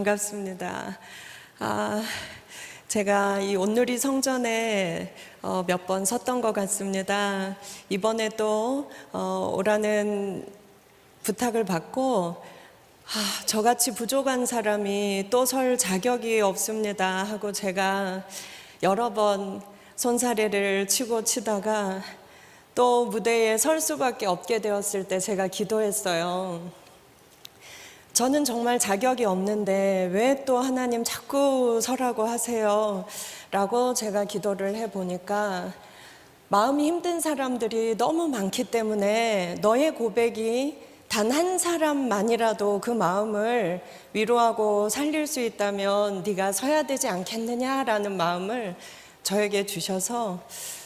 반갑습니다. 제가 이 온누리 성전에 몇 번 섰던 것 같습니다. 이번에 또 오라는 부탁을 받고 저같이 부족한 사람이 또 설 자격이 없습니다 하고 제가 여러 번 손사래를 치고 치다가 또 무대에 설 수밖에 없게 되었을 때 제가 기도했어요. 저는 정말 자격이 없는데 왜 또 하나님 자꾸 서라고 하세요? 라고 제가 기도를 해보니까 마음이 힘든 사람들이 너무 많기 때문에 너의 고백이 단 한 사람만이라도 그 마음을 위로하고 살릴 수 있다면 네가 서야 되지 않겠느냐라는 마음을 저에게 주셔서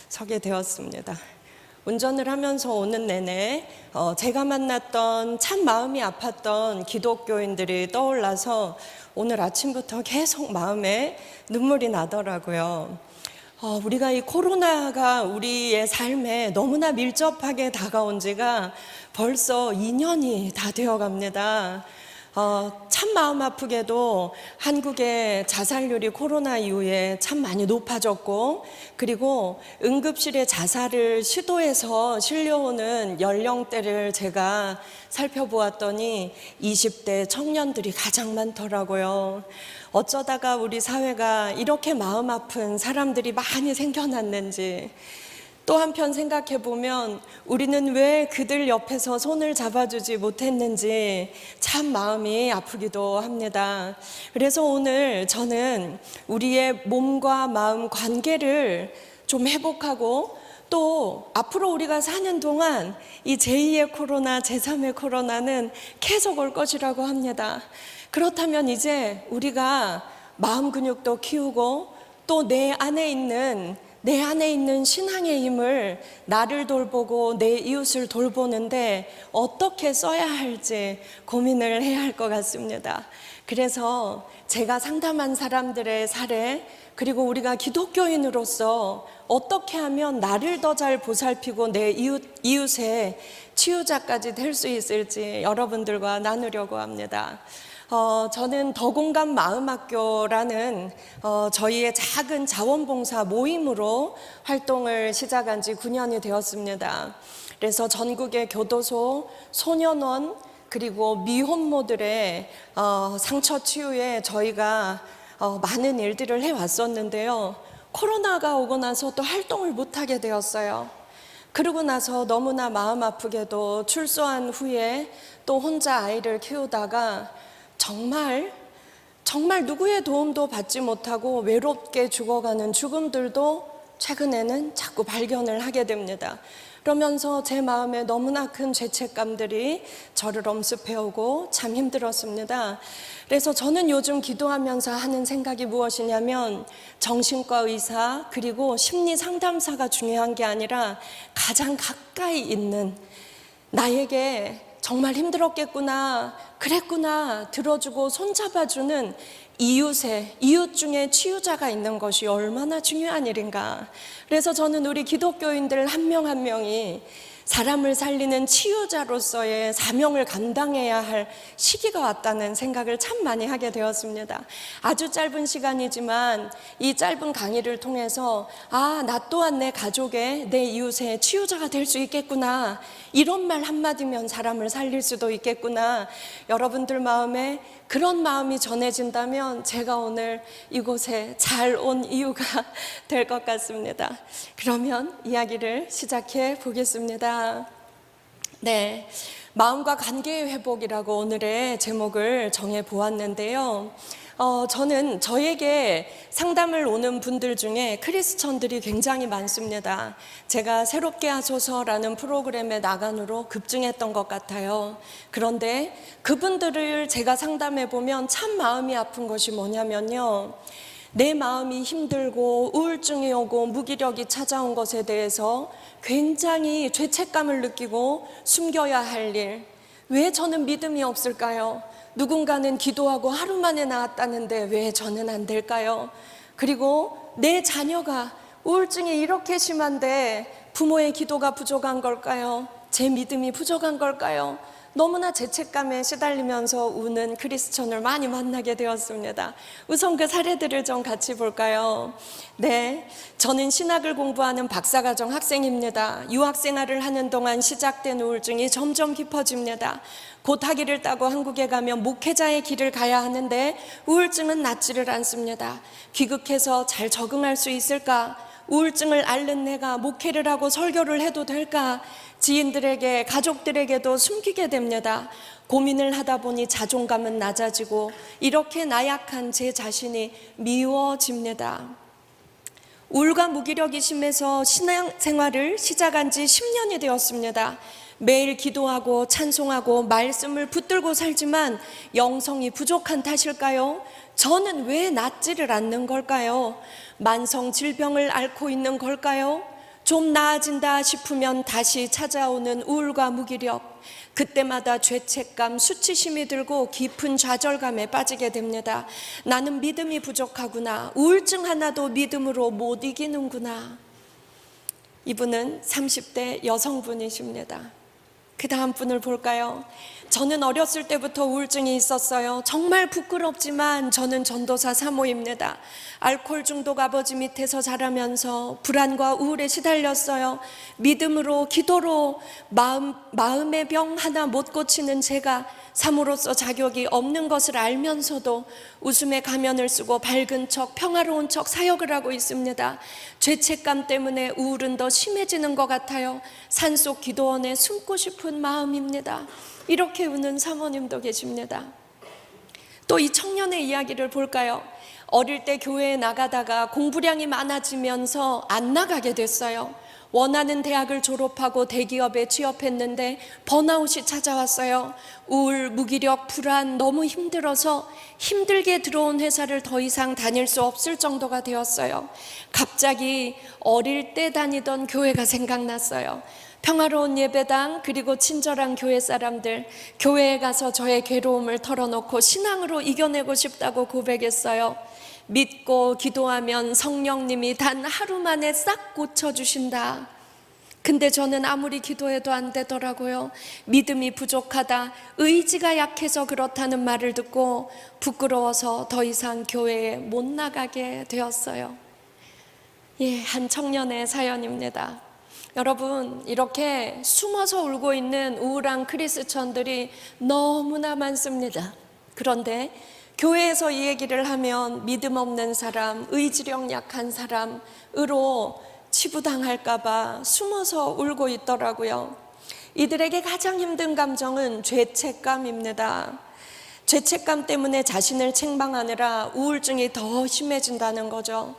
서게 되었습니다. 운전을 하면서 오는 내내 제가 만났던 참 마음이 아팠던 기독교인들이 떠올라서 오늘 아침부터 계속 마음에 눈물이 나더라고요. 우리가 이 코로나가 우리의 삶에 너무나 밀접하게 다가온 지가 벌써 2년이 다 되어 갑니다. 참 마음 아프게도 한국의 자살률이 코로나 이후에 참 많이 높아졌고, 그리고 응급실에 자살을 시도해서 실려오는 연령대를 제가 살펴보았더니 20대 청년들이 가장 많더라고요. 어쩌다가 우리 사회가 이렇게 마음 아픈 사람들이 많이 생겨났는지, 또 한편 생각해 보면 우리는 왜 그들 옆에서 손을 잡아주지 못했는지 참 마음이 아프기도 합니다. 그래서 오늘 저는 우리의 몸과 마음 관계를 좀 회복하고, 또 앞으로 우리가 사는 동안 이 제2의 코로나, 제3의 코로나는 계속 올 것이라고 합니다. 그렇다면 이제 우리가 마음 근육도 키우고 또 내 안에 있는 신앙의 힘을 나를 돌보고 내 이웃을 돌보는데 어떻게 써야 할지 고민을 해야 할 것 같습니다. 그래서 제가 상담한 사람들의 사례, 그리고 우리가 기독교인으로서 어떻게 하면 나를 더 잘 보살피고 내 이웃의 치유자까지 될 수 있을지 여러분들과 나누려고 합니다. 저는 더공감 마음학교라는 저희의 작은 자원봉사 모임으로 활동을 시작한 지 9년이 되었습니다. 그래서 전국의 교도소, 소년원, 그리고 미혼모들의 상처 치유에 저희가 많은 일들을 해왔었는데요. 코로나가 오고 나서 또 활동을 못하게 되었어요. 그러고 나서 너무나 마음 아프게도 출소한 후에 또 혼자 아이를 키우다가 정말 누구의 도움도 받지 못하고 외롭게 죽어가는 죽음들도 최근에는 자꾸 발견을 하게 됩니다. 그러면서 제 마음에 너무나 큰 죄책감들이 저를 엄습해오고 참 힘들었습니다. 그래서 저는 요즘 기도하면서 하는 생각이 무엇이냐면, 정신과 의사 그리고 심리 상담사가 중요한 게 아니라 가장 가까이 있는, 나에게 정말 힘들었겠구나, 그랬구나 들어주고 손잡아주는 이웃 중에 치유자가 있는 것이 얼마나 중요한 일인가. 그래서 저는 우리 기독교인들 한 명 한 명이 사람을 살리는 치유자로서의 사명을 감당해야 할 시기가 왔다는 생각을 참 많이 하게 되었습니다. 아주 짧은 시간이지만 이 짧은 강의를 통해서 나 또한 내 가족의, 내 이웃의 치유자가 될 수 있겠구나, 이런 말 한마디면 사람을 살릴 수도 있겠구나, 여러분들 마음에 그런 마음이 전해진다면 제가 오늘 이곳에 잘 온 이유가 될 것 같습니다. 그러면 이야기를 시작해 보겠습니다. 네, 마음과 관계의 회복이라고 오늘의 제목을 정해 보았는데요. 저는 저에게 상담을 오는 분들 중에 크리스천들이 굉장히 많습니다. 제가 새롭게 하소서라는 프로그램에 나간 후로 급증했던 것 같아요. 그런데 그분들을 제가 상담해 보면 참 마음이 아픈 것이 뭐냐면요, 내 마음이 힘들고 우울증이 오고 무기력이 찾아온 것에 대해서 굉장히 죄책감을 느끼고 숨겨야 할 일, 왜 저는 믿음이 없을까요? 누군가는 기도하고 하루 만에 나았다는데 왜 저는 안 될까요? 그리고 내 자녀가 우울증이 이렇게 심한데 부모의 기도가 부족한 걸까요? 제 믿음이 부족한 걸까요? 너무나 죄책감에 시달리면서 우는 크리스천을 많이 만나게 되었습니다. 우선 그 사례들을 좀 같이 볼까요? 네, 저는 신학을 공부하는 박사과정 학생입니다. 유학생활을 하는 동안 시작된 우울증이 점점 깊어집니다. 곧 학위를 따고 한국에 가면 목회자의 길을 가야 하는데 우울증은 낫지를 않습니다. 귀국해서 잘 적응할 수 있을까? 우울증을 앓는 내가 목회를 하고 설교를 해도 될까? 지인들에게, 가족들에게도 숨기게 됩니다. 고민을 하다 보니 자존감은 낮아지고 이렇게 나약한 제 자신이 미워집니다. 우울과 무기력이 심해서 신앙생활을 시작한 지 10년이 되었습니다. 매일 기도하고 찬송하고 말씀을 붙들고 살지만 영성이 부족한 탓일까요? 저는 왜 낫지를 않는 걸까요? 만성 질병을 앓고 있는 걸까요? 좀 나아진다 싶으면 다시 찾아오는 우울과 무기력, 그때마다 죄책감, 수치심이 들고 깊은 좌절감에 빠지게 됩니다. 나는 믿음이 부족하구나. 우울증 하나도 믿음으로 못 이기는구나. 이분은 30대 여성분이십니다. 그 다음 분을 볼까요? 저는 어렸을 때부터 우울증이 있었어요. 정말 부끄럽지만 저는 전도사 사모입니다. 알코올 중독 아버지 밑에서 자라면서 불안과 우울에 시달렸어요. 믿음으로 기도로 마음의 병 하나 못 고치는 제가 사모로서 자격이 없는 것을 알면서도 웃음의 가면을 쓰고 밝은 척 평화로운 척 사역을 하고 있습니다. 죄책감 때문에 우울은 더 심해지는 것 같아요. 산속 기도원에 숨고 싶은 마음입니다. 이렇게 우는 사모님도 계십니다. 또 이 청년의 이야기를 볼까요? 어릴 때 교회에 나가다가 공부량이 많아지면서 안 나가게 됐어요. 원하는 대학을 졸업하고 대기업에 취업했는데 번아웃이 찾아왔어요. 우울, 무기력, 불안, 너무 힘들어서 힘들게 들어온 회사를 더 이상 다닐 수 없을 정도가 되었어요. 갑자기 어릴 때 다니던 교회가 생각났어요. 평화로운 예배당, 그리고 친절한 교회 사람들, 교회에 가서 저의 괴로움을 털어놓고 신앙으로 이겨내고 싶다고 고백했어요. 믿고 기도하면 성령님이 단 하루 만에 싹 고쳐주신다. 근데 저는 아무리 기도해도 안 되더라고요. 믿음이 부족하다, 의지가 약해서 그렇다는 말을 듣고 부끄러워서 더 이상 교회에 못 나가게 되었어요. 한 청년의 사연입니다. 여러분, 이렇게 숨어서 울고 있는 우울한 크리스천들이 너무나 많습니다. 그런데 교회에서 이 얘기를 하면 믿음 없는 사람, 의지력 약한 사람으로 치부당할까봐 숨어서 울고 있더라고요. 이들에게 가장 힘든 감정은 죄책감입니다. 죄책감 때문에 자신을 책망하느라 우울증이 더 심해진다는 거죠.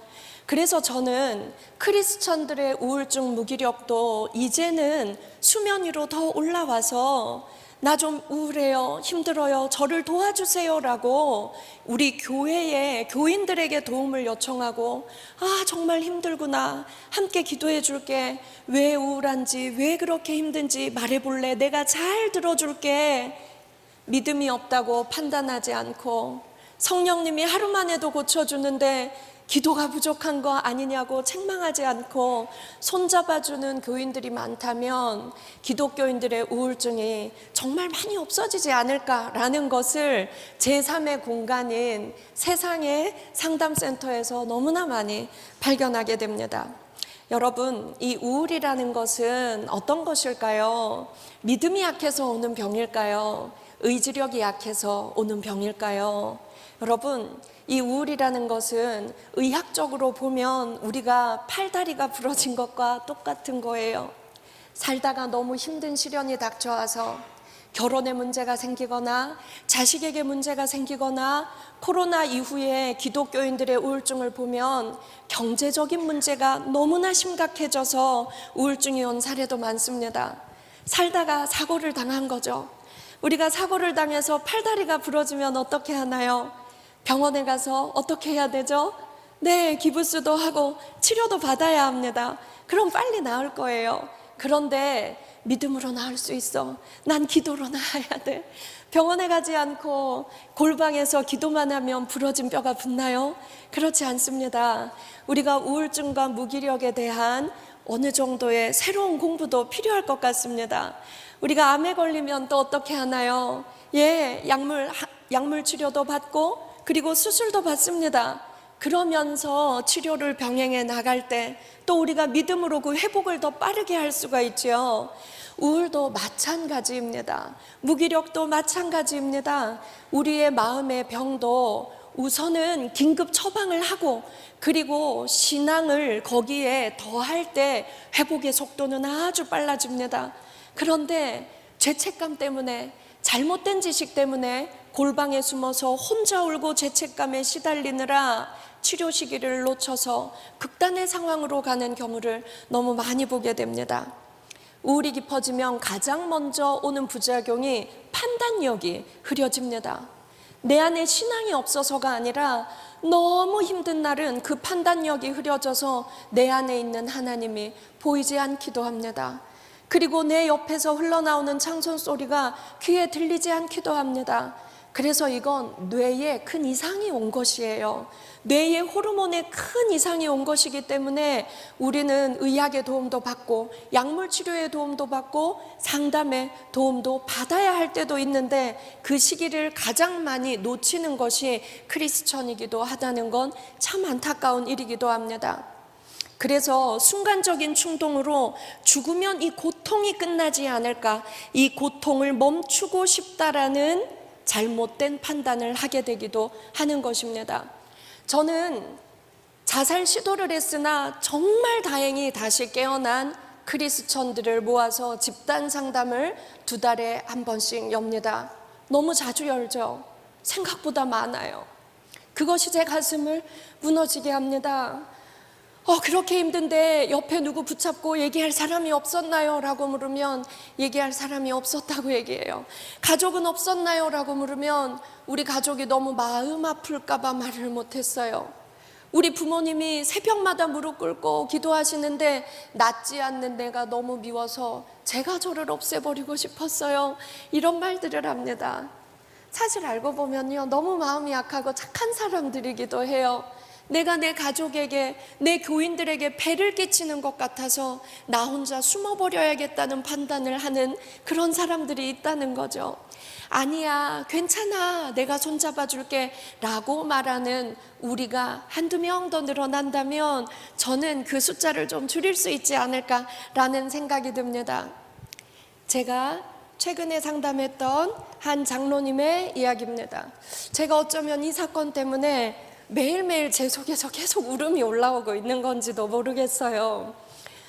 그래서 저는 크리스천들의 우울증 무기력도 이제는 수면 위로 더 올라와서 나 좀 우울해요, 힘들어요, 저를 도와주세요 라고 우리 교회의 교인들에게 도움을 요청하고, 정말 힘들구나, 함께 기도해 줄게, 왜 우울한지, 왜 그렇게 힘든지 말해볼래, 내가 잘 들어줄게, 믿음이 없다고 판단하지 않고 성령님이 하루만 해도 고쳐주는데 기도가 부족한 거 아니냐고 책망하지 않고 손잡아주는 교인들이 많다면 기독교인들의 우울증이 정말 많이 없어지지 않을까라는 것을 제3의 공간인 세상의 상담센터에서 너무나 많이 발견하게 됩니다. 여러분, 이 우울이라는 것은 어떤 것일까요? 믿음이 약해서 오는 병일까요? 의지력이 약해서 오는 병일까요? 여러분, 이 우울이라는 것은 의학적으로 보면 우리가 팔다리가 부러진 것과 똑같은 거예요. 살다가 너무 힘든 시련이 닥쳐와서 결혼에 문제가 생기거나 자식에게 문제가 생기거나 코로나 이후에 기독교인들의 우울증을 보면 경제적인 문제가 너무나 심각해져서 우울증이 온 사례도 많습니다. 살다가 사고를 당한 거죠. 우리가 사고를 당해서 팔다리가 부러지면 어떻게 하나요? 병원에 가서 어떻게 해야 되죠? 네, 기부스도 하고 치료도 받아야 합니다. 그럼 빨리 나을 거예요. 그런데 믿음으로 나을 수 있어. 난 기도로 나아야 돼. 병원에 가지 않고 골방에서 기도만 하면 부러진 뼈가 붙나요? 그렇지 않습니다. 우리가 우울증과 무기력에 대한 어느 정도의 새로운 공부도 필요할 것 같습니다. 우리가 암에 걸리면 또 어떻게 하나요? 약물 치료도 받고 그리고 수술도 받습니다. 그러면서 치료를 병행해 나갈 때 또 우리가 믿음으로 그 회복을 더 빠르게 할 수가 있죠. 우울도 마찬가지입니다. 무기력도 마찬가지입니다. 우리의 마음의 병도 우선은 긴급 처방을 하고 그리고 신앙을 거기에 더할 때 회복의 속도는 아주 빨라집니다. 그런데 죄책감 때문에, 잘못된 지식 때문에 골방에 숨어서 혼자 울고 죄책감에 시달리느라 치료 시기를 놓쳐서 극단의 상황으로 가는 경우를 너무 많이 보게 됩니다. 우울이 깊어지면 가장 먼저 오는 부작용이 판단력이 흐려집니다. 내 안에 신앙이 없어서가 아니라 너무 힘든 날은 그 판단력이 흐려져서 내 안에 있는 하나님이 보이지 않기도 합니다. 그리고 내 옆에서 흘러나오는 찬송 소리가 귀에 들리지 않기도 합니다. 그래서 이건 뇌에 큰 이상이 온 것이에요. 뇌의 호르몬에 큰 이상이 온 것이기 때문에 우리는 의학의 도움도 받고 약물 치료의 도움도 받고 상담의 도움도 받아야 할 때도 있는데 그 시기를 가장 많이 놓치는 것이 크리스천이기도 하다는 건 참 안타까운 일이기도 합니다. 그래서 순간적인 충동으로 죽으면 이 고통이 끝나지 않을까, 이 고통을 멈추고 싶다라는 잘못된 판단을 하게 되기도 하는 것입니다. 저는 자살 시도를 했으나 정말 다행히 다시 깨어난 크리스천들을 모아서 집단 상담을 2달에 한 번씩 엽니다. 너무 자주 열죠. 생각보다 많아요. 그것이 제 가슴을 무너지게 합니다. 그렇게 힘든데 옆에 누구 붙잡고 얘기할 사람이 없었나요? 라고 물으면 얘기할 사람이 없었다고 얘기해요. 가족은 없었나요? 라고 물으면 우리 가족이 너무 마음 아플까 봐 말을 못했어요. 우리 부모님이 새벽마다 무릎 꿇고 기도하시는데 낫지 않는 내가 너무 미워서 제가 저를 없애버리고 싶었어요. 이런 말들을 합니다. 사실 알고 보면요, 너무 마음이 약하고 착한 사람들이기도 해요. 내가 내 가족에게, 내 교인들에게 배를 끼치는 것 같아서 나 혼자 숨어버려야겠다는 판단을 하는 그런 사람들이 있다는 거죠. 아니야, 괜찮아, 내가 손잡아 줄게 라고 말하는 우리가 한두 명 더 늘어난다면 저는 그 숫자를 좀 줄일 수 있지 않을까라는 생각이 듭니다. 제가 최근에 상담했던 한 장로님의 이야기입니다. 제가 어쩌면 이 사건 때문에 매일매일 제 속에서 계속 울음이 올라오고 있는 건지도 모르겠어요.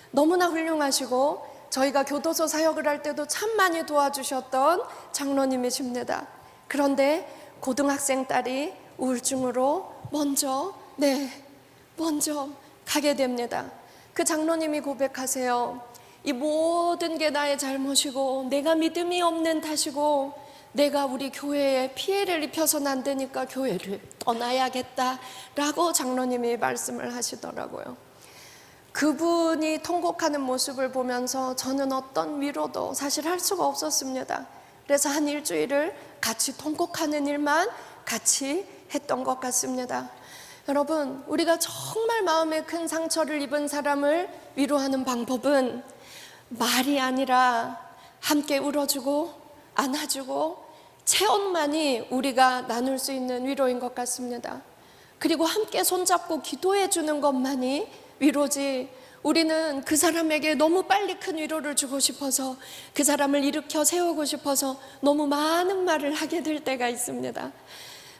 너무나 훌륭하시고 저희가 교도소 사역을 할 때도 참 많이 도와주셨던 장로님이십니다. 그런데 고등학생 딸이 우울증으로 먼저 가게 됩니다. 그 장로님이 고백하세요. 이 모든 게 나의 잘못이고 내가 믿음이 없는 탓이고 내가 우리 교회에 피해를 입혀서는 안 되니까 교회를 떠나야겠다라고 장로님이 말씀을 하시더라고요. 그분이 통곡하는 모습을 보면서 저는 어떤 위로도 사실 할 수가 없었습니다. 그래서 한 일주일을 같이 통곡하는 일만 같이 했던 것 같습니다. 여러분, 우리가 정말 마음에 큰 상처를 입은 사람을 위로하는 방법은 말이 아니라 함께 울어주고 안아주고 체온만이 우리가 나눌 수 있는 위로인 것 같습니다. 그리고 함께 손잡고 기도해 주는 것만이 위로지, 우리는 그 사람에게 너무 빨리 큰 위로를 주고 싶어서 그 사람을 일으켜 세우고 싶어서 너무 많은 말을 하게 될 때가 있습니다.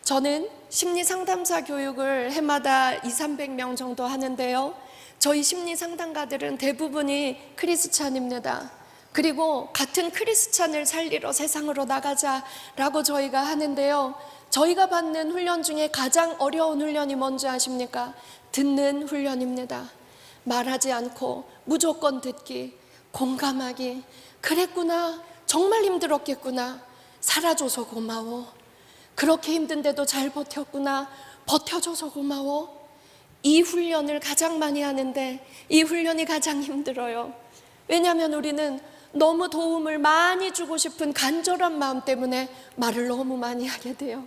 저는 심리상담사 교육을 해마다 200~300명 정도 하는데요, 저희 심리상담가들은 대부분이 크리스찬입니다. 그리고 같은 크리스찬을 살리러 세상으로 나가자라고 저희가 하는데요, 저희가 받는 훈련 중에 가장 어려운 훈련이 뭔지 아십니까? 듣는 훈련입니다. 말하지 않고 무조건 듣기, 공감하기. 그랬구나, 정말 힘들었겠구나, 살아줘서 고마워, 그렇게 힘든데도 잘 버텼구나, 버텨줘서 고마워. 이 훈련을 가장 많이 하는데 이 훈련이 가장 힘들어요. 왜냐하면 우리는 너무 도움을 많이 주고 싶은 간절한 마음 때문에 말을 너무 많이 하게 돼요.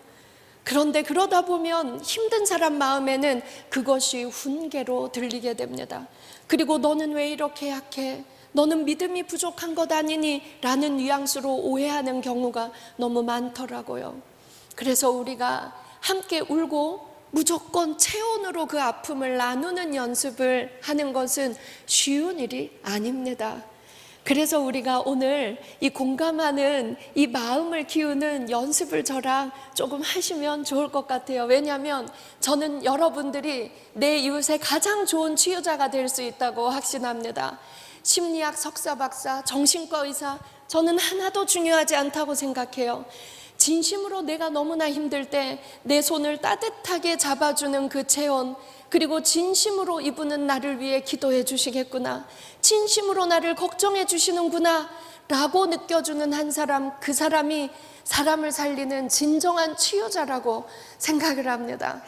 그런데 그러다 보면 힘든 사람 마음에는 그것이 훈계로 들리게 됩니다. 그리고 너는 왜 이렇게 약해? 너는 믿음이 부족한 것 아니니? 라는 뉘앙스로 오해하는 경우가 너무 많더라고요. 그래서 우리가 함께 울고 무조건 체온으로 그 아픔을 나누는 연습을 하는 것은 쉬운 일이 아닙니다. 그래서 우리가 오늘 이 공감하는 이 마음을 키우는 연습을 저랑 조금 하시면 좋을 것 같아요. 왜냐하면 저는 여러분들이 내 이웃의 가장 좋은 치유자가 될 수 있다고 확신합니다. 심리학 석사, 박사, 정신과 의사, 저는 하나도 중요하지 않다고 생각해요. 진심으로 내가 너무나 힘들 때 내 손을 따뜻하게 잡아주는 그 체온, 그리고 진심으로 이분은 나를 위해 기도해 주시겠구나, 진심으로 나를 걱정해 주시는구나 라고 느껴주는 한 사람, 그 사람이 사람을 살리는 진정한 치유자라고 생각을 합니다.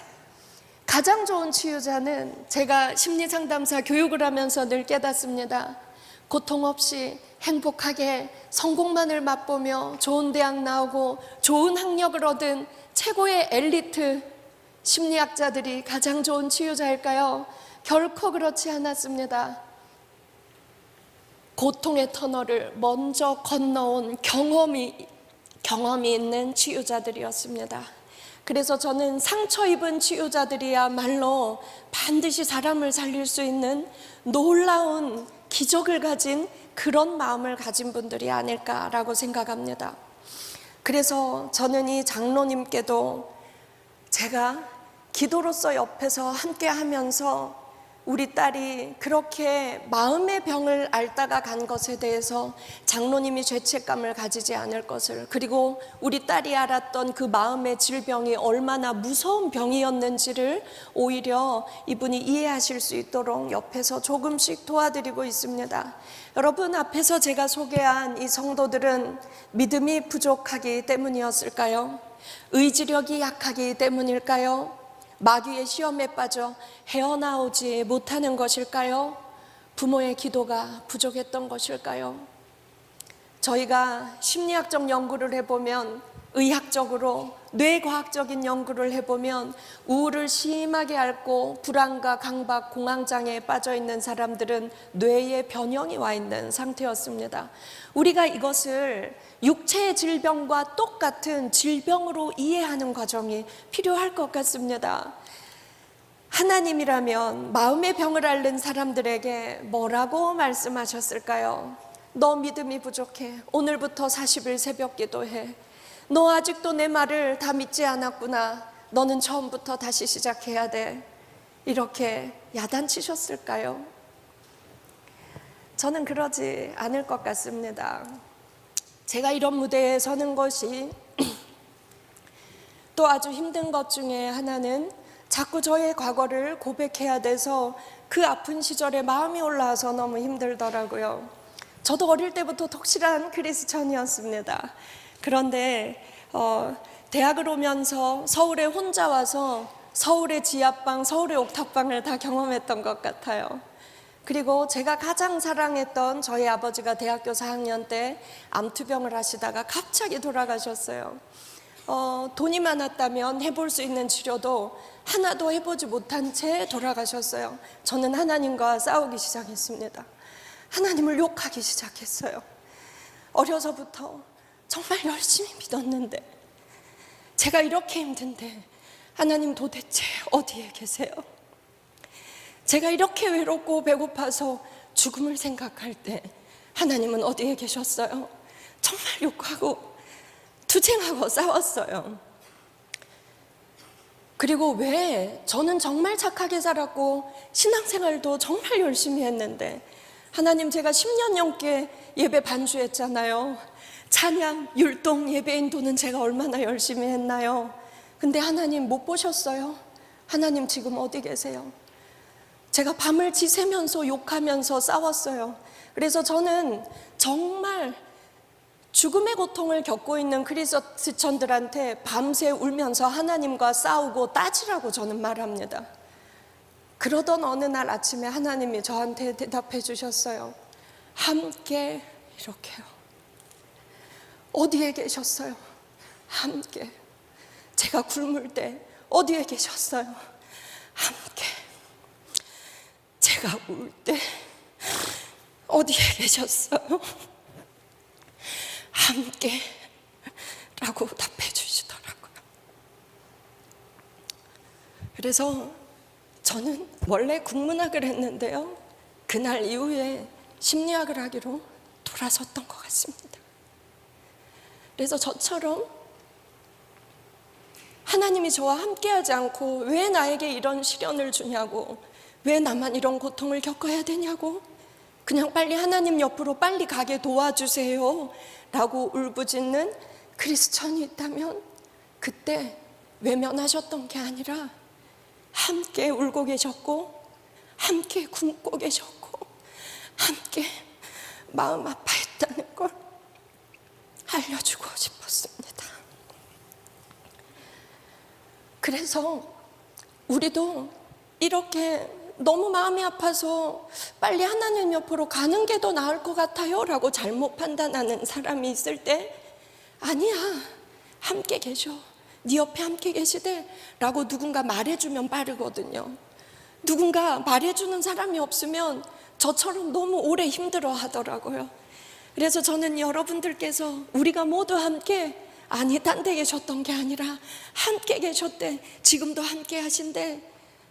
가장 좋은 치유자는 제가 심리상담사 교육을 하면서 늘 깨닫습니다. 고통 없이 행복하게 성공만을 맛보며 좋은 대학 나오고 좋은 학력을 얻은 최고의 엘리트 심리학자들이 가장 좋은 치유자일까요? 결코 그렇지 않았습니다. 고통의 터널을 먼저 건너온 경험이 있는 치유자들이었습니다. 그래서 저는 상처 입은 치유자들이야말로 반드시 사람을 살릴 수 있는 놀라운 기적을 가진 그런 마음을 가진 분들이 아닐까라고 생각합니다. 그래서 저는 이 장로님께도 제가 기도로서 옆에서 함께 하면서 우리 딸이 그렇게 마음의 병을 앓다가 간 것에 대해서 장로님이 죄책감을 가지지 않을 것을, 그리고 우리 딸이 알았던 그 마음의 질병이 얼마나 무서운 병이었는지를 오히려 이분이 이해하실 수 있도록 옆에서 조금씩 도와드리고 있습니다. 여러분, 앞에서 제가 소개한 이 성도들은 믿음이 부족하기 때문이었을까요? 의지력이 약하기 때문일까요? 마귀의 시험에 빠져 헤어나오지 못하는 것일까요? 부모의 기도가 부족했던 것일까요? 저희가 심리학적 연구를 해보면, 의학적으로 뇌과학적인 연구를 해보면 우울을 심하게 앓고 불안과 강박, 공황장애에 빠져있는 사람들은 뇌에 변형이 와 있는 상태였습니다. 우리가 이것을 육체의 질병과 똑같은 질병으로 이해하는 과정이 필요할 것 같습니다. 하나님이라면 마음의 병을 앓는 사람들에게 뭐라고 말씀하셨을까요? 너 믿음이 부족해. 오늘부터 40일 새벽 기도해. 너 아직도 내 말을 다 믿지 않았구나. 너는 처음부터 다시 시작해야 돼. 이렇게 야단치셨을까요? 저는 그러지 않을 것 같습니다. 제가 이런 무대에 서는 것이 또 아주 힘든 것 중에 하나는 자꾸 저의 과거를 고백해야 돼서 그 아픈 시절에 마음이 올라와서 너무 힘들더라고요. 저도 어릴 때부터 독실한 크리스천이었습니다. 그런데 대학을 오면서 서울에 혼자 와서 서울의 지하방, 서울의 옥탑방을 다 경험했던 것 같아요. 그리고 제가 가장 사랑했던 저희 아버지가 대학교 4학년 때 암투병을 하시다가 갑자기 돌아가셨어요. 돈이 많았다면 해볼 수 있는 치료도 하나도 해보지 못한 채 돌아가셨어요. 저는 하나님과 싸우기 시작했습니다. 하나님을 욕하기 시작했어요. 어려서부터 정말 열심히 믿었는데, 제가 이렇게 힘든데 하나님 도대체 어디에 계세요? 제가 이렇게 외롭고 배고파서 죽음을 생각할 때 하나님은 어디에 계셨어요? 정말 욕하고 투쟁하고 싸웠어요. 그리고 왜 저는 정말 착하게 살았고 신앙생활도 정말 열심히 했는데, 하나님, 제가 10년 넘게 예배 반주했잖아요. 찬양, 율동, 예배인도는 제가 얼마나 열심히 했나요? 근데 하나님 못 보셨어요? 하나님 지금 어디 계세요? 제가 밤을 지새면서 욕하면서 싸웠어요. 그래서 저는 정말 죽음의 고통을 겪고 있는 크리스천들한테 밤새 울면서 하나님과 싸우고 따지라고 저는 말합니다. 그러던 어느 날 아침에 하나님이 저한테 대답해 주셨어요. 함께 이렇게요. 어디에 계셨어요? 함께. 제가 굶을 때 어디에 계셨어요? 함께. 제가 울 때 어디에 계셨어요? 함께 라고 답해 주시더라고요. 그래서 저는 원래 국문학을 했는데요, 그날 이후에 심리학을 하기로 돌아섰던 것 같습니다. 그래서 저처럼 하나님이 저와 함께하지 않고 왜 나에게 이런 시련을 주냐고, 왜 나만 이런 고통을 겪어야 되냐고, 그냥 빨리 하나님 옆으로 빨리 가게 도와주세요 라고 울부짖는 크리스천이 있다면, 그때 외면하셨던 게 아니라 함께 울고 계셨고, 함께 굶고 계셨고, 함께 마음 아파했다는 걸 알려주고 싶었습니다. 그래서 우리도 이렇게 너무 마음이 아파서 빨리 하나님 옆으로 가는 게 더 나을 것 같아요 라고 잘못 판단하는 사람이 있을 때, 아니야, 함께 계셔, 네 옆에 함께 계시대 라고 누군가 말해주면 빠르거든요. 누군가 말해주는 사람이 없으면 저처럼 너무 오래 힘들어 하더라고요. 그래서 저는 여러분들께서 우리가 모두 함께, 아니 딴 데 계셨던 게 아니라 함께 계셨대, 지금도 함께 하신대,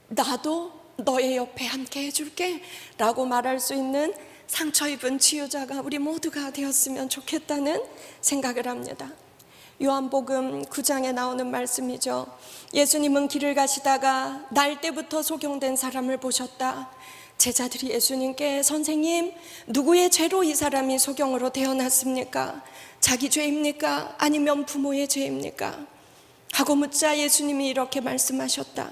나도 너의 옆에 함께 해줄게 라고 말할 수 있는 상처 입은 치유자가 우리 모두가 되었으면 좋겠다는 생각을 합니다. 요한복음 9장에 나오는 말씀이죠. 예수님은 길을 가시다가 날 때부터 소경된 사람을 보셨다. 제자들이 예수님께, 선생님, 누구의 죄로 이 사람이 소경으로 태어났습니까? 자기 죄입니까? 아니면 부모의 죄입니까? 하고 묻자 예수님이 이렇게 말씀하셨다.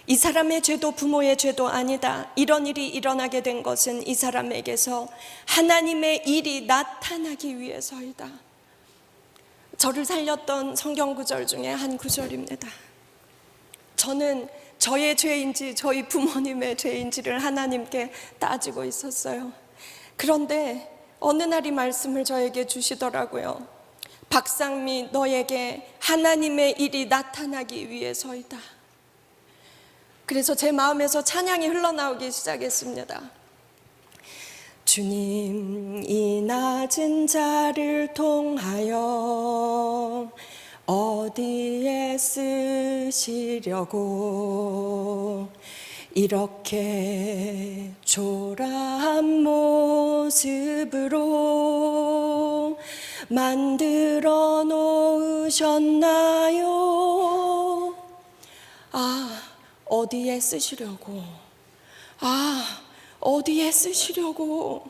이 사람의 죄도 부모의 죄도 아니다. 이런 일이 일어나게 된 것은 이 사람에게서 하나님의 일이 나타나기 위해서이다. 저를 살렸던 성경 구절 중에 한 구절입니다. 저는 저의 죄인지 저희 부모님의 죄인지를 하나님께 따지고 있었어요. 그런데 어느 날 이 말씀을 저에게 주시더라고요. 박상미, 너에게 하나님의 일이 나타나기 위해서이다. 그래서 제 마음에서 찬양이 흘러나오기 시작했습니다. 주님, 이 낮은 자를 통하여 어디에 쓰시려고 이렇게 초라한 모습으로 만들어 놓으셨나요? 아, 어디에 쓰시려고? 아, 어디에 쓰시려고?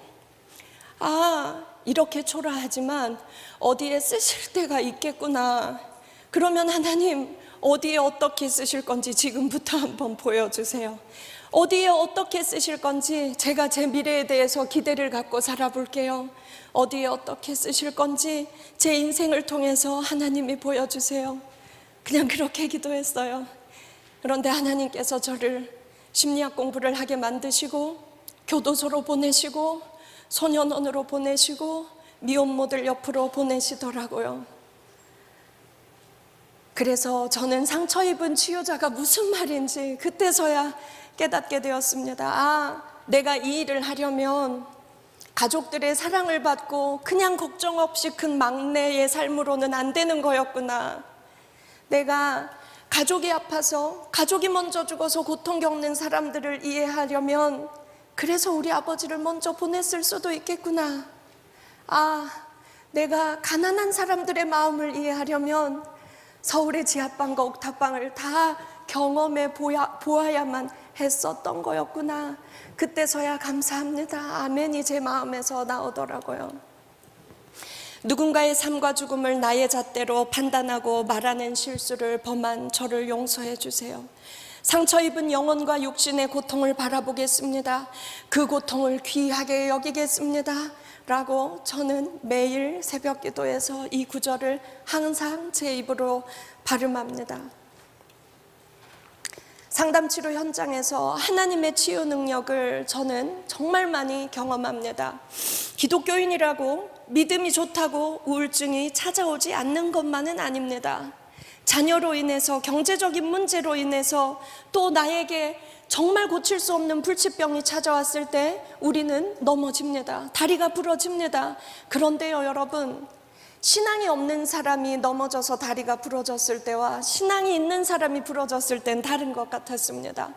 아, 이렇게 초라하지만 어디에 쓰실 때가 있겠구나. 그러면 하나님, 어디에 어떻게 쓰실 건지 지금부터 한번 보여주세요. 어디에 어떻게 쓰실 건지 제가 제 미래에 대해서 기대를 갖고 살아볼게요. 어디에 어떻게 쓰실 건지 제 인생을 통해서 하나님이 보여주세요. 그냥 그렇게 기도했어요. 그런데 하나님께서 저를 심리학 공부를 하게 만드시고 교도소로 보내시고 소년원으로 보내시고 미혼모들 옆으로 보내시더라고요. 그래서 저는 상처 입은 치유자가 무슨 말인지 그때서야 깨닫게 되었습니다. 아, 내가 이 일을 하려면 가족들의 사랑을 받고 그냥 걱정 없이 큰 막내의 삶으로는 안 되는 거였구나. 내가 가족이 아파서 가족이 먼저 죽어서 고통 겪는 사람들을 이해하려면 그래서 우리 아버지를 먼저 보냈을 수도 있겠구나. 아, 내가 가난한 사람들의 마음을 이해하려면 서울의 지하방과 옥탑방을 다 경험해 보아야만 했었던 거였구나. 그때서야 감사합니다. 아멘이 제 마음에서 나오더라고요. 누군가의 삶과 죽음을 나의 잣대로 판단하고 말하는 실수를 범한 저를 용서해 주세요. 상처 입은 영혼과 육신의 고통을 바라보겠습니다. 그 고통을 귀하게 여기겠습니다. 라고 저는 매일 새벽 기도에서 이 구절을 항상 제 입으로 발음합니다. 상담치료 현장에서 하나님의 치유 능력을 저는 정말 많이 경험합니다. 기독교인이라고 믿음이 좋다고 우울증이 찾아오지 않는 것만은 아닙니다. 자녀로 인해서, 경제적인 문제로 인해서, 또 나에게 정말 고칠 수 없는 불치병이 찾아왔을 때 우리는 넘어집니다. 다리가 부러집니다. 그런데요, 여러분, 신앙이 없는 사람이 넘어져서 다리가 부러졌을 때와 신앙이 있는 사람이 부러졌을 땐 다른 것 같았습니다.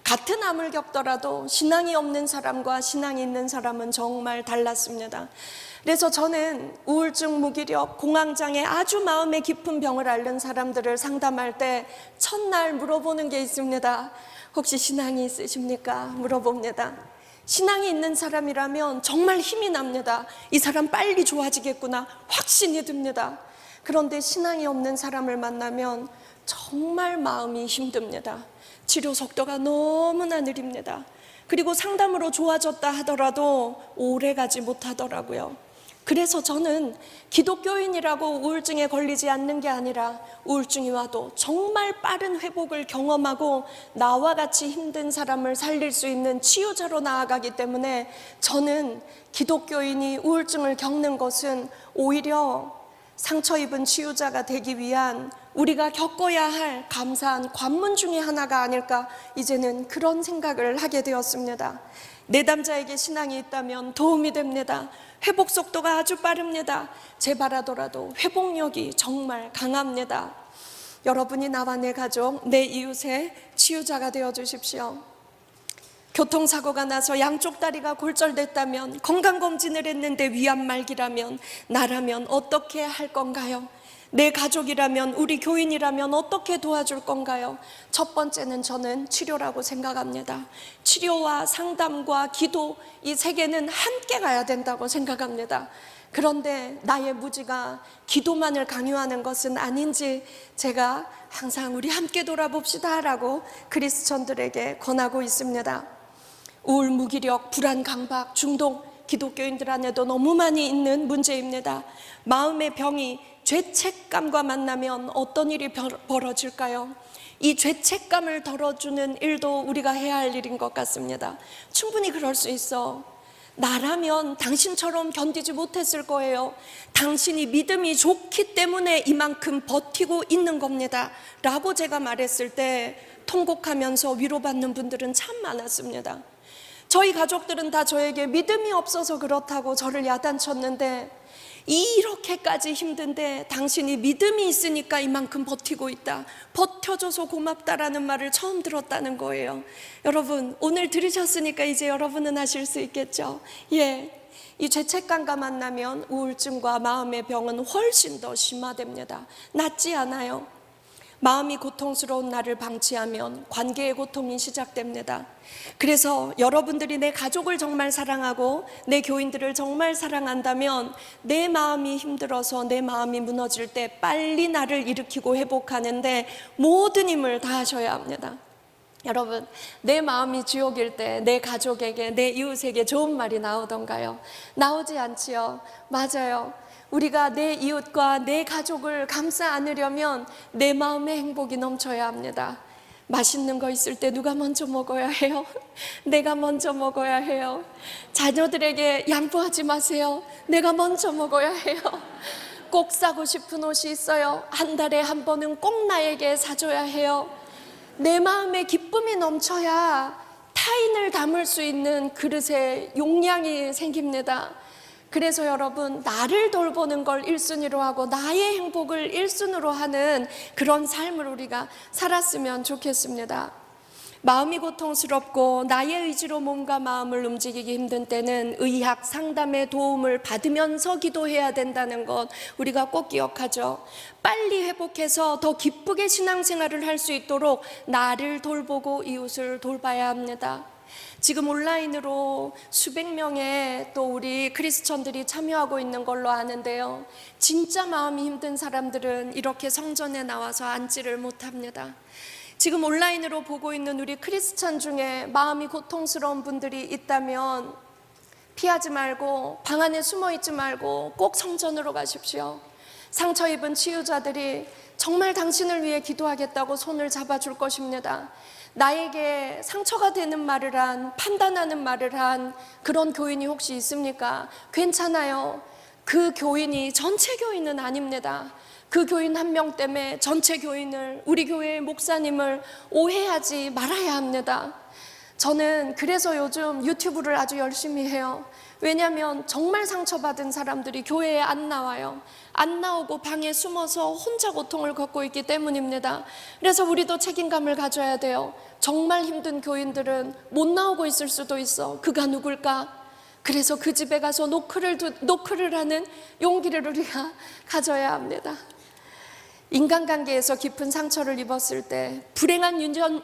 같은 암을 겪더라도 신앙이 없는 사람과 신앙이 있는 사람은 정말 달랐습니다. 그래서 저는 우울증, 무기력, 공황장애, 아주 마음에 깊은 병을 앓는 사람들을 상담할 때 첫날 물어보는 게 있습니다. 혹시 신앙이 있으십니까? 물어봅니다. 신앙이 있는 사람이라면 정말 힘이 납니다. 이 사람 빨리 좋아지겠구나 확신이 듭니다. 그런데 신앙이 없는 사람을 만나면 정말 마음이 힘듭니다. 치료 속도가 너무나 느립니다. 그리고 상담으로 좋아졌다 하더라도 오래 가지 못하더라고요. 그래서 저는 기독교인이라고 우울증에 걸리지 않는 게 아니라 우울증이 와도 정말 빠른 회복을 경험하고 나와 같이 힘든 사람을 살릴 수 있는 치유자로 나아가기 때문에 저는 기독교인이 우울증을 겪는 것은 오히려 상처 입은 치유자가 되기 위한 우리가 겪어야 할 감사한 관문 중에 하나가 아닐까, 이제는 그런 생각을 하게 되었습니다. 내담자에게 신앙이 있다면 도움이 됩니다. 회복 속도가 아주 빠릅니다. 재발하더라도 회복력이 정말 강합니다. 여러분이 나와 내 가족, 내 이웃의 치유자가 되어 주십시오. 교통사고가 나서 양쪽 다리가 골절됐다면, 건강검진을 했는데 위암말기라면, 나라면 어떻게 할 건가요? 내 가족이라면, 우리 교인이라면 어떻게 도와줄 건가요? 첫 번째는 저는 치료라고 생각합니다. 치료와 상담과 기도, 이 세 개는 함께 가야 된다고 생각합니다. 그런데 나의 무지가 기도만을 강요하는 것은 아닌지 제가 항상 우리 함께 돌아봅시다 라고 크리스천들에게 권하고 있습니다. 우울, 무기력, 불안, 강박, 중독, 기독교인들 안에도 너무 많이 있는 문제입니다. 마음의 병이 죄책감과 만나면 어떤 일이 벌어질까요? 이 죄책감을 덜어주는 일도 우리가 해야 할 일인 것 같습니다. 충분히 그럴 수 있어. 나라면 당신처럼 견디지 못했을 거예요. 당신이 믿음이 좋기 때문에 이만큼 버티고 있는 겁니다 라고 제가 말했을 때 통곡하면서 위로받는 분들은 참 많았습니다. 저희 가족들은 다 저에게 믿음이 없어서 그렇다고 저를 야단쳤는데, 이렇게까지 힘든데 당신이 믿음이 있으니까 이만큼 버티고 있다, 버텨줘서 고맙다라는 말을 처음 들었다는 거예요. 여러분, 오늘 들으셨으니까 이제 여러분은 하실 수 있겠죠? 이 죄책감과 만나면 우울증과 마음의 병은 훨씬 더 심화됩니다. 낫지 않아요. 마음이 고통스러운 나를 방치하면 관계의 고통이 시작됩니다. 그래서 여러분들이 내 가족을 정말 사랑하고 내 교인들을 정말 사랑한다면 내 마음이 힘들어서, 내 마음이 무너질 때 빨리 나를 일으키고 회복하는데 모든 힘을 다하셔야 합니다. 여러분, 내 마음이 지옥일 때 내 가족에게, 내 이웃에게 좋은 말이 나오던가요? 나오지 않지요? 맞아요. 우리가 내 이웃과 내 가족을 감싸 안으려면 내 마음의 행복이 넘쳐야 합니다. 맛있는 거 있을 때 누가 먼저 먹어야 해요? 내가 먼저 먹어야 해요. 자녀들에게 양보하지 마세요. 내가 먼저 먹어야 해요. 꼭 사고 싶은 옷이 있어요. 한 달에 한 번은 꼭 나에게 사줘야 해요. 내 마음에 기쁨이 넘쳐야 타인을 담을 수 있는 그릇에 용량이 생깁니다. 그래서 여러분, 나를 돌보는 걸 1순위로 하고 나의 행복을 1순위로 하는 그런 삶을 우리가 살았으면 좋겠습니다. 마음이 고통스럽고 나의 의지로 몸과 마음을 움직이기 힘든 때는 의학 상담의 도움을 받으면서 기도해야 된다는 것 우리가 꼭 기억하죠. 빨리 회복해서 더 기쁘게 신앙생활을 할 수 있도록 나를 돌보고 이웃을 돌봐야 합니다. 지금 온라인으로 수백 명의 또 우리 크리스천들이 참여하고 있는 걸로 아는데요, 진짜 마음이 힘든 사람들은 이렇게 성전에 나와서 앉지를 못합니다. 지금 온라인으로 보고 있는 우리 크리스천 중에 마음이 고통스러운 분들이 있다면 피하지 말고, 방 안에 숨어 있지 말고 꼭 성전으로 가십시오. 상처 입은 치유자들이 정말 당신을 위해 기도하겠다고 손을 잡아줄 것입니다. 나에게 상처가 되는 말을 한, 판단하는 말을 한 그런 교인이 혹시 있습니까? 괜찮아요. 그 교인이 전체 교인은 아닙니다. 그 교인 한 명 때문에 전체 교인을, 우리 교회의 목사님을 오해하지 말아야 합니다. 저는 그래서 요즘 유튜브를 아주 열심히 해요. 왜냐하면 정말 상처받은 사람들이 교회에 안 나와요. 안 나오고 방에 숨어서 혼자 고통을 겪고 있기 때문입니다. 그래서 우리도 책임감을 가져야 돼요. 정말 힘든 교인들은 못 나오고 있을 수도 있어. 그가 누굴까? 그래서 그 집에 가서 노크를 하는 용기를 우리가 가져야 합니다. 인간관계에서 깊은 상처를 입었을 때, 불행한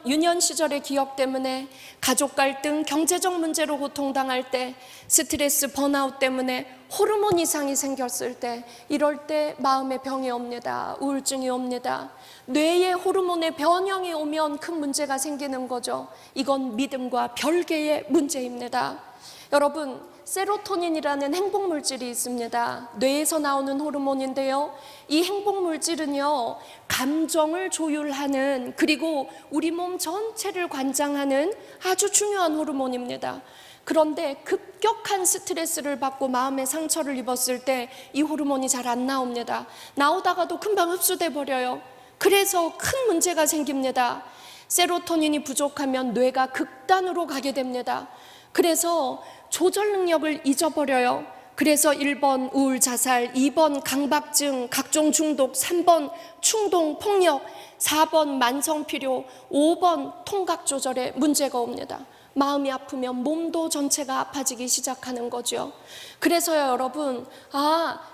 유년 시절의 기억 때문에 가족 갈등, 경제적 문제로 고통당할 때, 스트레스, 번아웃 때문에 호르몬 이상이 생겼을 때, 이럴 때 마음의 병이 옵니다. 우울증이 옵니다. 뇌의 호르몬의 변형이 오면 큰 문제가 생기는 거죠. 이건 믿음과 별개의 문제입니다. 여러분, 세로토닌이라는 행복물질이 있습니다. 뇌에서 나오는 호르몬인데요, 이 행복물질은요, 감정을 조율하는, 그리고 우리 몸 전체를 관장하는 아주 중요한 호르몬입니다. 그런데 급격한 스트레스를 받고 마음의 상처를 입었을 때 이 호르몬이 잘 안 나옵니다. 나오다가도 금방 흡수돼 버려요. 그래서 큰 문제가 생깁니다. 세로토닌이 부족하면 뇌가 극단으로 가게 됩니다. 그래서 조절 능력을 잊어버려요. 그래서 1번 우울 자살, 2번 강박증, 각종 중독, 3번 충동 폭력, 4번 만성피로, 5번 통각 조절에 문제가 옵니다. 마음이 아프면 몸도 전체가 아파지기 시작하는 거죠. 그래서요, 여러분,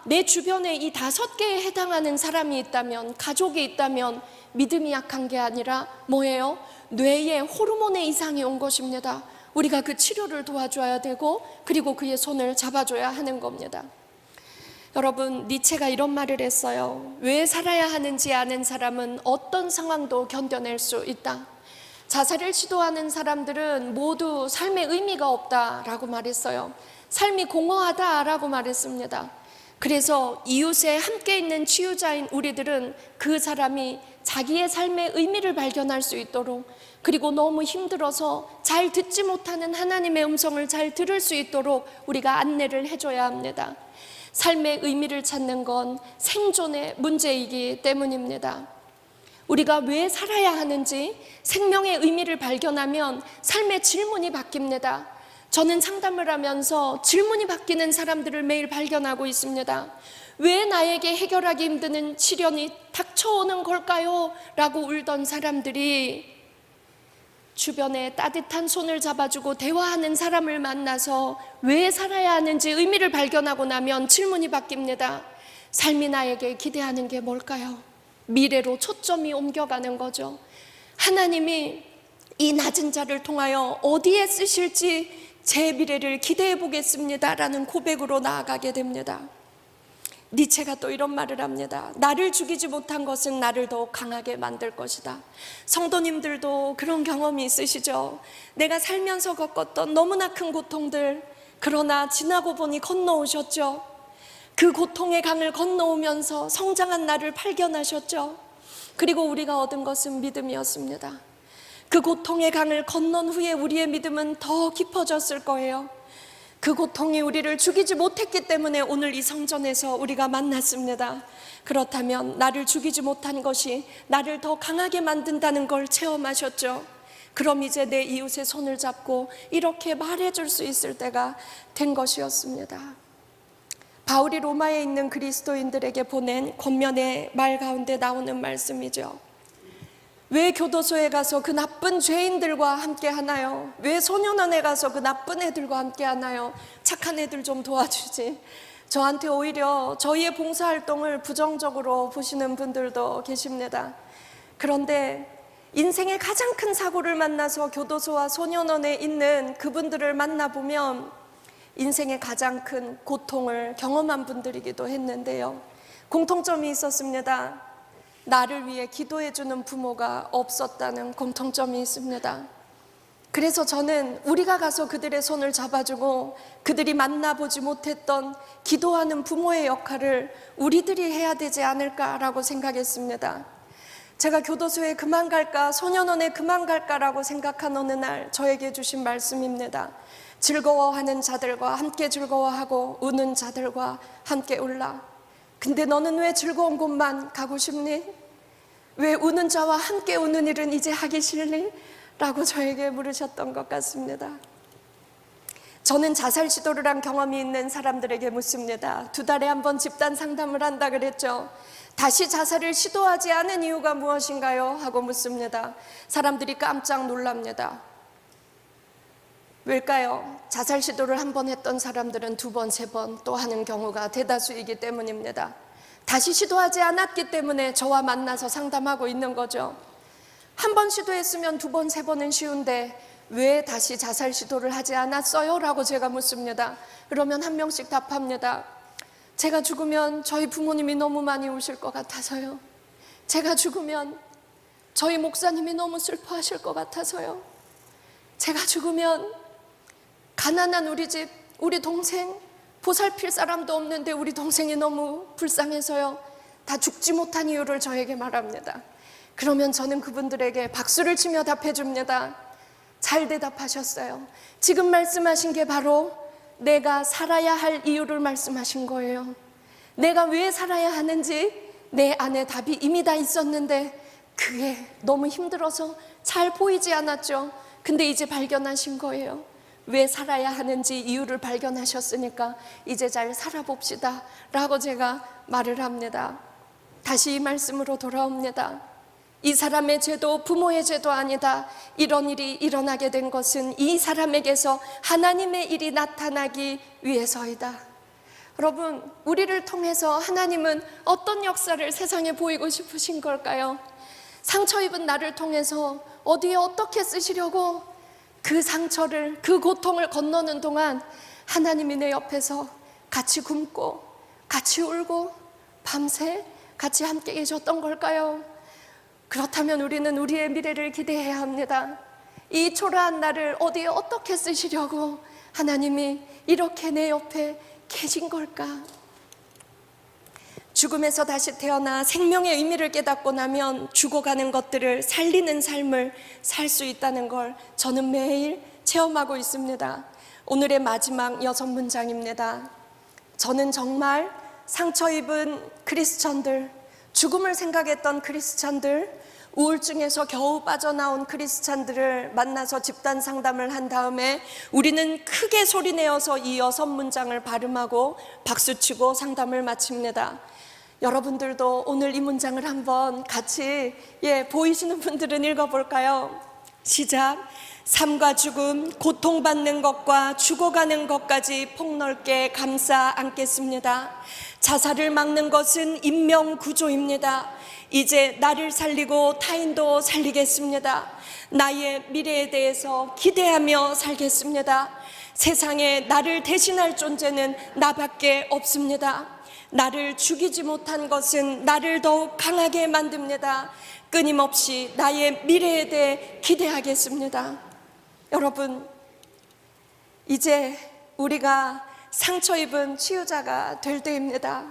내 주변에 이 5개에 해당하는 사람이 있다면, 가족이 있다면 믿음이 약한 게 아니라 뭐예요? 뇌에 호르몬의 이상이 온 것입니다. 우리가 그 치료를 도와줘야 되고, 그리고 그의 손을 잡아줘야 하는 겁니다. 여러분, 니체가 이런 말을 했어요. 왜 살아야 하는지 아는 사람은 어떤 상황도 견뎌낼 수 있다. 자살을 시도하는 사람들은 모두 삶의 의미가 없다라고 말했어요. 삶이 공허하다라고 말했습니다. 그래서 이웃에 함께 있는 치유자인 우리들은 그 사람이 자기의 삶의 의미를 발견할 수 있도록, 그리고 너무 힘들어서 잘 듣지 못하는 하나님의 음성을 잘 들을 수 있도록 우리가 안내를 해줘야 합니다. 삶의 의미를 찾는 건 생존의 문제이기 때문입니다. 우리가 왜 살아야 하는지, 생명의 의미를 발견하면 삶의 질문이 바뀝니다. 저는 상담을 하면서 질문이 바뀌는 사람들을 매일 발견하고 있습니다. 왜 나에게 해결하기 힘든 시련이 닥쳐오는 걸까요? 라고 울던 사람들이 주변에 따뜻한 손을 잡아주고 대화하는 사람을 만나서 왜 살아야 하는지 의미를 발견하고 나면 질문이 바뀝니다. 삶이 나에게 기대하는 게 뭘까요? 미래로 초점이 옮겨가는 거죠. 하나님이 이 낮은 자를 통하여 어디에 쓰실지 제 미래를 기대해 보겠습니다 라는 고백으로 나아가게 됩니다. 니체가 또 이런 말을 합니다. 나를 죽이지 못한 것은 나를 더 강하게 만들 것이다. 성도님들도 그런 경험이 있으시죠? 내가 살면서 겪었던 너무나 큰 고통들, 그러나 지나고 보니 건너오셨죠? 그 고통의 강을 건너오면서 성장한 나를 발견하셨죠? 그리고 우리가 얻은 것은 믿음이었습니다. 그 고통의 강을 건넌 후에 우리의 믿음은 더 깊어졌을 거예요. 그 고통이 우리를 죽이지 못했기 때문에 오늘 이 성전에서 우리가 만났습니다. 그렇다면 나를 죽이지 못한 것이 나를 더 강하게 만든다는 걸 체험하셨죠? 그럼 이제 내 이웃의 손을 잡고 이렇게 말해줄 수 있을 때가 된 것이었습니다. 바울이 로마에 있는 그리스도인들에게 보낸 권면의 말 가운데 나오는 말씀이죠. 왜 교도소에 가서 그 나쁜 죄인들과 함께 하나요? 왜 소년원에 가서 그 나쁜 애들과 함께 하나요? 착한 애들 좀 도와주지. 저한테 오히려 저희의 봉사활동을 부정적으로 보시는 분들도 계십니다. 그런데 인생의 가장 큰 사고를 만나서 교도소와 소년원에 있는 그분들을 만나보면 인생의 가장 큰 고통을 경험한 분들이기도 했는데요, 공통점이 있었습니다. 나를 위해 기도해주는 부모가 없었다는 공통점이 있습니다. 그래서 저는 우리가 가서 그들의 손을 잡아주고 그들이 만나보지 못했던 기도하는 부모의 역할을 우리들이 해야 되지 않을까라고 생각했습니다. 제가 교도소에 그만 갈까, 소년원에 그만 갈까라고 생각한 어느 날 저에게 주신 말씀입니다. 즐거워하는 자들과 함께 즐거워하고 우는 자들과 함께 울라. 근데 너는 왜 즐거운 곳만 가고 싶니? 왜 우는 자와 함께 우는 일은 이제 하기 싫니? 라고 저에게 물으셨던 것 같습니다. 저는 자살 시도를 한 경험이 있는 사람들에게 묻습니다. 2달에 한 번 집단 상담을 한다 그랬죠. 다시 자살을 시도하지 않은 이유가 무엇인가요? 하고 묻습니다. 사람들이 깜짝 놀랍니다. 왜일까요? 자살 시도를 한 번 했던 사람들은 2번, 3번 또 하는 경우가 대다수이기 때문입니다. 다시 시도하지 않았기 때문에 저와 만나서 상담하고 있는 거죠. 한 번 시도했으면 2번, 3번은 쉬운데 왜 다시 자살 시도를 하지 않았어요? 라고 제가 묻습니다. 그러면 한 명씩 답합니다. 제가 죽으면 저희 부모님이 너무 많이 우실 것 같아서요. 제가 죽으면 저희 목사님이 너무 슬퍼하실 것 같아서요. 제가 죽으면 가난한 우리 집, 우리 동생, 보살필 사람도 없는데 우리 동생이 너무 불쌍해서요. 다 죽지 못한 이유를 저에게 말합니다. 그러면 저는 그분들에게 박수를 치며 답해줍니다. 잘 대답하셨어요. 지금 말씀하신 게 바로 내가 살아야 할 이유를 말씀하신 거예요. 내가 왜 살아야 하는지 내 안에 답이 이미 다 있었는데 그게 너무 힘들어서 잘 보이지 않았죠. 근데 이제 발견하신 거예요. 왜 살아야 하는지 이유를 발견하셨으니까 이제 잘 살아봅시다 라고 제가 말을 합니다. 다시 이 말씀으로 돌아옵니다. 이 사람의 죄도 부모의 죄도 아니다. 이런 일이 일어나게 된 것은 이 사람에게서 하나님의 일이 나타나기 위해서이다. 여러분, 우리를 통해서 하나님은 어떤 역사를 세상에 보이고 싶으신 걸까요? 상처 입은 나를 통해서 어디에 어떻게 쓰시려고 그 상처를, 그 고통을 건너는 동안 하나님이 내 옆에서 같이 굶고 같이 울고 밤새 같이 함께 계셨던 걸까요? 그렇다면 우리는 우리의 미래를 기대해야 합니다. 이 초라한 나를 어디에 어떻게 쓰시려고 하나님이 이렇게 내 옆에 계신 걸까? 죽음에서 다시 태어나 생명의 의미를 깨닫고 나면 죽어가는 것들을 살리는 삶을 살 수 있다는 걸 저는 매일 체험하고 있습니다. 오늘의 마지막 6문장입니다. 저는 정말 상처 입은 크리스천들, 죽음을 생각했던 크리스천들, 우울증에서 겨우 빠져나온 크리스찬들을 만나서 집단 상담을 한 다음에 우리는 크게 소리내어서 이 6문장을 발음하고 박수치고 상담을 마칩니다. 여러분들도 오늘 이 문장을 한번 같이 보이시는 분들은 읽어볼까요? 시작. 삶과 죽음, 고통받는 것과 죽어가는 것까지 폭넓게 감싸 안겠습니다. 자살을 막는 것은 인명구조입니다. 이제 나를 살리고 타인도 살리겠습니다. 나의 미래에 대해서 기대하며 살겠습니다. 세상에 나를 대신할 존재는 나밖에 없습니다. 나를 죽이지 못한 것은 나를 더욱 강하게 만듭니다. 끊임없이 나의 미래에 대해 기대하겠습니다. 여러분, 이제 우리가 상처 입은 치유자가 될 때입니다.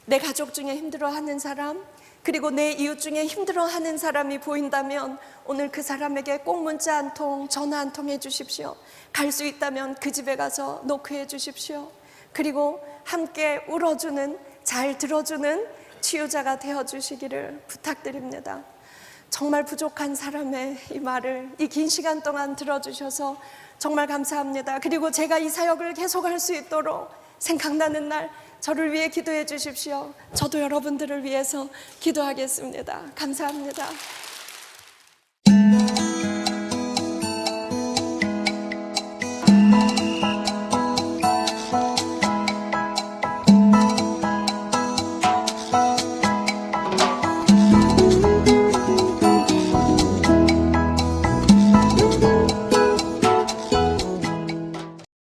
내 가족 중에 힘들어하는 사람, 그리고 내 이웃 중에 힘들어하는 사람이 보인다면 오늘 그 사람에게 꼭 문자 한 통, 전화 한 통 해주십시오. 갈 수 있다면 그 집에 가서 노크해 주십시오. 그리고 함께 울어주는, 잘 들어주는 치유자가 되어주시기를 부탁드립니다. 정말 부족한 사람의 이 말을 이 긴 시간 동안 들어주셔서 정말 감사합니다. 그리고 제가 이 사역을 계속할 수 있도록 생각나는 날 저를 위해 기도해 주십시오. 저도 여러분들을 위해서 기도하겠습니다. 감사합니다.